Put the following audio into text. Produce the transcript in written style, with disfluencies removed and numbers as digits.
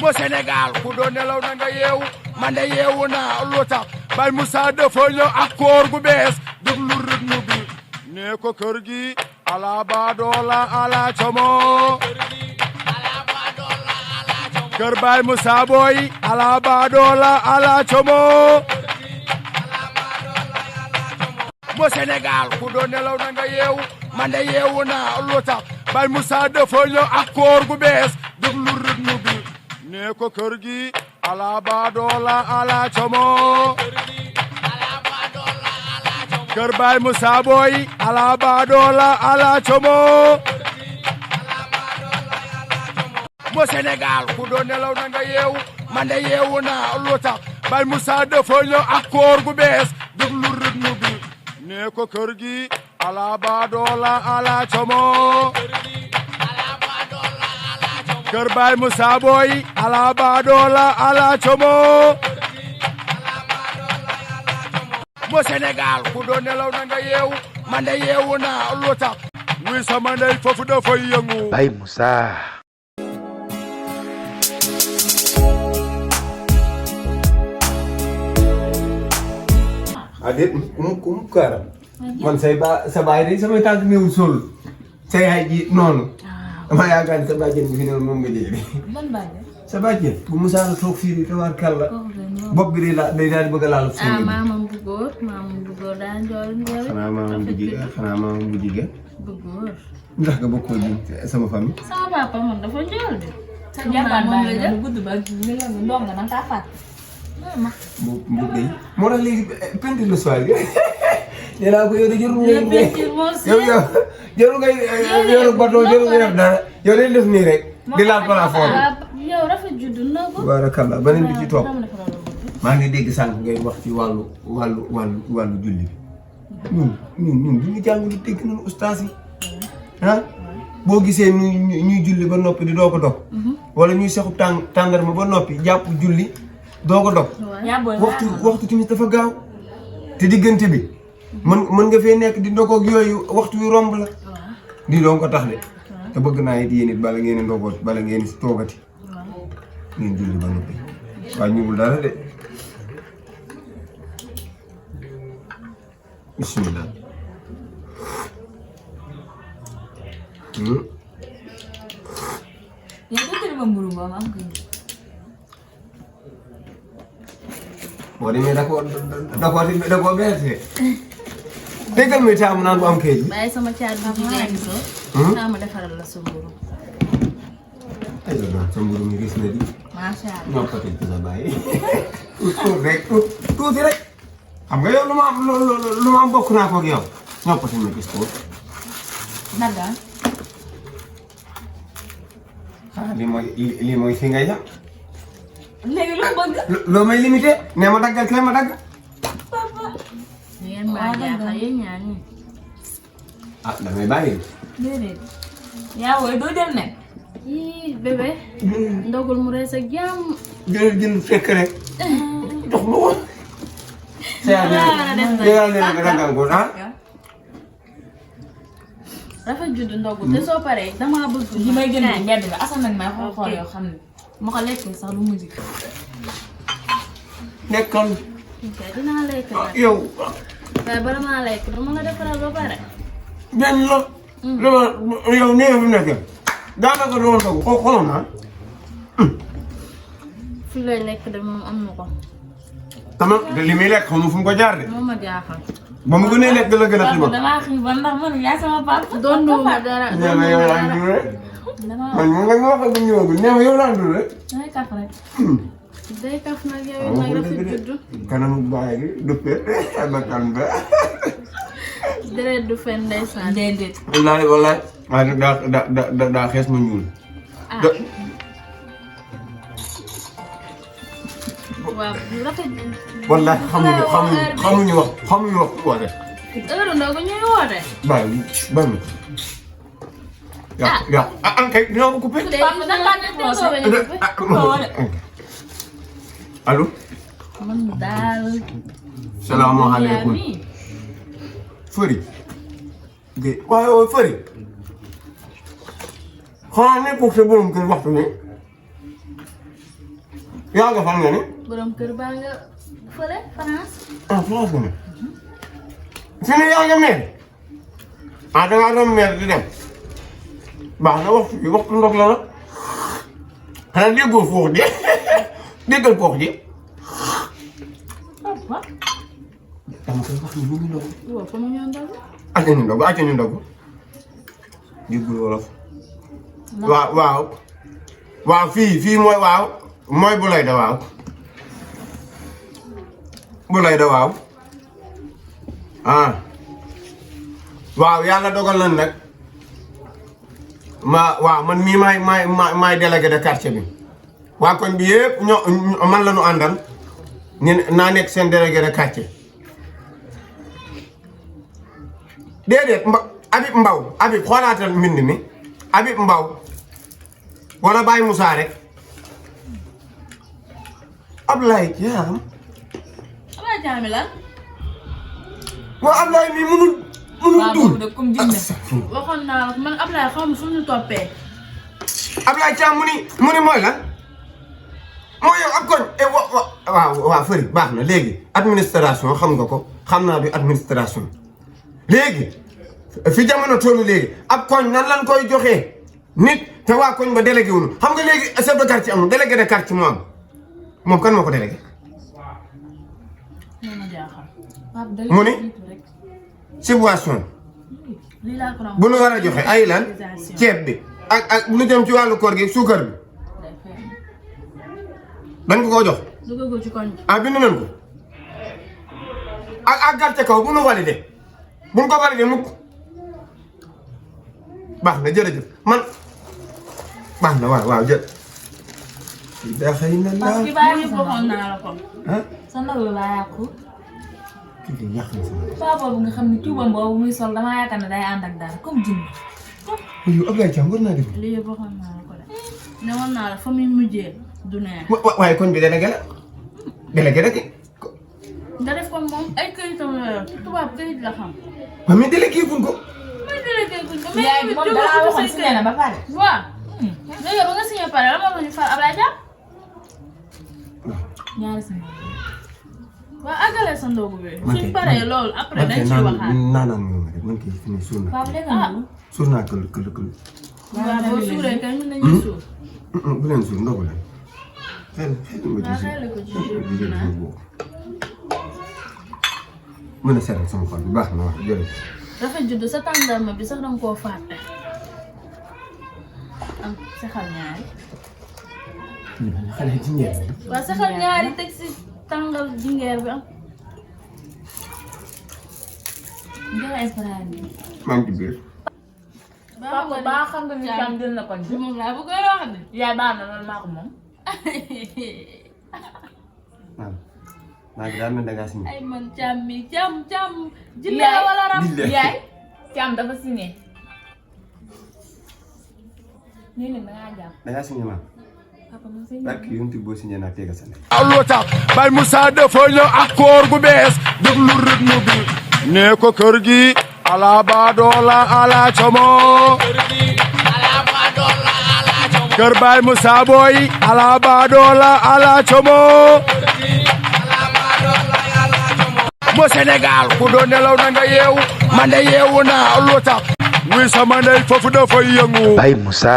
mo Sénégal ku doon nelaw na nga yeewu man de yeewu naa lu tax Baye Moussa dafa ñëw ak koor gu bees déglu rythme bi ne ko kër gi ala baadoola ala como Keur Baye Moussa boy ala baadoola ala como mo Sénégal ku doon nelaw na nga yeewu man de yeewu naa lu tax Baye Moussa dafa ñëw ak koor gu bees déglu rythme bi ne ko kër gi ala baadoola ala como Keur Baye Moussa boy ala baadoola ala como mo Sénégal ku doon nelaw na nga yeewu man de yeewu naa lu tax Baye Moussa dafa ñëw ak koor gu bees déglu rythme bi ne ko kër gi ala baadoola ala como Keur Baye Moussa boy ala baadoola ala como mo Sénégal ku doon nelaw na nga yeewu man de yeewu naa lu tax wi sama ndey foofu dafay yëngu Baye Moussa adit kum karam man say ba sa baay de samay tànk néew sol say ay ji noonu dama yaakaar ne sa bàjjen bi fi ne moom nga jëlee ban bàjjen sa bàjjen bu Moussa la toog fii nii tawaar kàlla bopp bi day daal di bëgg a laal suuf bi maamam bu góor daa njool njool xanaa maamam bu jigéen bu góor ndax nga bokkoo ji sama famille sama papa moom dafa njool de sa jàmbaar baa ngi bu gudd ba ni la ndong nga nanga fàtt bu dey moo tax léegi peinture le soir yi nee naa ko yow de jarul ngay jarul ngay yoru bateau jarul ngay def dara yow day def nii rek di laal plateforme yow rafet juddu na ko barakallah beneen bi ci toog maa ngi dégg sànq ngay wax ci wàllu julli bi ñun du ñu jàng lu dégg nañu ustaas yi ah boo gisee ñuy julli ba noppi di doo ko dog wala ñuy saxu tàndarma ba noppi jàpp julli doo ko dog waxtu tamit dafa gaaw te diggante bi mën nga fee nekk di ndogoog yooyu waxtu wi romb la di doon ko tax de te bëgg naa it yéen it bala ngeen di ndogoot bala ngeen si toogati ngeen julli ba noppi waaye ñëwul dara de bismillah ya ko tele ba mburu ba am ko boo demee da koo beerte déggal mi taamu naan bu am kayit bi bàyyi sama caat bu jigéen so sama defaral la sa mburu ay la naan sa mburu mi gis na di masha Allah ñoo ko tëj sa bàyyi tuuti rek xam nga yow lu ma am bokk naa ko ak yow ñoo ko tëj ma gis tuuti naga lii mooy fi ngay yam léegi lu bëgg loo may limité ne ma daggal kay ma dagg ngeen ma jaaxal yéen ñaar ñi ah damay bàyyi déedéet yaa wooy doo jël ne ii bébé ndogul mu rees ak jàmm jël fekk rek dox ma woon dégal ne nga daggal ko ah rafet juddu ndogu te soo paree dama bëgg li may gën a mbedd la asan nag may xool yoo xam ne ma ko lekkee sax lu mujj nekkal dinaa lekk nag yow waaye bala maa lekk dama la defaral ba pare benn la dama yow nii nga fi nekkee daanaka doon ndogu xoolal naa fi lay lekk de moom am na ko tama li muy lekk xamu fu mu ko jaar de moom ma jaaxal ba mu gënee lekk la gën a xibaar damaa xiif ba ndax man yaa sama papa doon ma dara nee na yow laa ndur rek man moom nga wax ak ñëwagul nee na yow laa ndur rek damay kaf rek day kaf nag yow nag rafet juddu kanam baay gi duppee ay bakkan ba deret du fen ndeysaan déedéet wallaay waaye nag daa xees ma ñuul waaw rafet wallaay xamuñu wax woote heure ndogu ñuy woote bàyyi yaa kay dinaa ko coupé léegi nag laa nekk soo bañ a allo man daal salaamaaleykum Fëri waaye Fëri xanaa nekkul sa borom kër waxtu ni yaa nga fan nga ne. borom kër baa nga fële France. ah France nga ne. fi ne yaa nga meer. ah dangaa doon meer di dem. baax na waxtu ndox la la. xanaa déggoo foox de déggal foox de. dama koy wax ni ñu ngi ndogu. waaw fa ma ñëw ndogu. acca ñu ndogu. déggul wolof. waaw fii mooy mooy bu lay da waaw. bu lay da waaw. waaw yàlla dogal nañ nag. man mii maay délégué de quartier bi. waa koñ bi yëpp man la ñu àndal. naa nekk seen délégué de quartier. déedéet Habib xoolaatal mbind mi Habib Mbaw wala Baye Moussa rek Ablaye Thiam. Ablaye Thiam lan. waaw Ablaye mi mënul duul. waxoon naa la man Ablaye xaw ma fu ñu toppee. Ablaye Thiam mu ni mooy lan mooy yow ab koñ waaw fëri baax na léegi administration xam nga ko xam naa bi administration léegi fi jamono tollu léegi ab koñ nan lan koy joxee nit te waa koñ ba délégué wuñu xam nga léegi chef de quartier amul délégué de quartier mu am moom kan moo ko délégué. mu ni subvention bu nu war a joxe ay lan ceeb bi ak lu jëm ci wàllu koor gi suukar bi dañ ko koo jox. bind nañ ko ak gàcce kaw bu nu validé buñ ko validé mukk baax na jërëjëf man baax na waaw jë. daa xëy na laa. parce que baa yëpp waxoon naa la ko. sa ndaw bi baa yàqu. kii de yàq na sama. paa boobu nga xam ne tuubam boobu muy sol damaa yaakaar ne day ànd ak dara comme jinne. yow Ablaye Thiam war naa def. lii yëpp waxoon naa la ko de. ne woon naa la fa muy mujjee du neex. waaye koñ bi délégué la délégué rek. nga def ko moom ay këyitam la yor tubaab këyit la xam. waaw mais délégué guñ ko. yaay bi moom dalaa waxoon signé na ba pare. waaw. léegi ba nga signé pare la moo ñu far Ablaye Thiam. ñaari signé. waaw àggale sa ndogu bi. suñ paree loolu après dañ ciy waxaat. naanaan ñoom rek man kay fi ne suur naa. suur naa kël. waaw boo suuree kay ñun dañuy suur. bu leen suur ndogu leen. xel ko ci mën a seetal sama xol bi baax na wax jërëjëf. dafa judd sa tàndarma bi sax danga koo fàtte. am saxal ñaari. xale jinjeer bi. waaw saxal ñaari teg si tàngal jingeer bi am. njëriñ ay faraan yi. maa ngi ci biir. papa baa xam nga ni Thiam jël na koñ bi. moom laa bëgg a wax de. yaay baax na loolu maa ko moom. waaw maa ngi daal mel da ngaa signé. ay man Thiam mi Thiam. jinne la wala rab. yaay Thiam dafa signé. nii ne da ngaa jàpp. da ngaa signé maa. papa man signé. barke yonti boo signé naa tega sa nekk. loo tax Baye Moussa dafa ñëw ak koor gu bees déglu rythme bi nee ko kër gi ala baadoola ala como Keur Baye Moussa boy ala baadoola ala como mo Sénégal ku doon nelaw na nga yeewu man de yeewu naa loo tax wi sama ndey foofu dafa yëngu Baye Moussa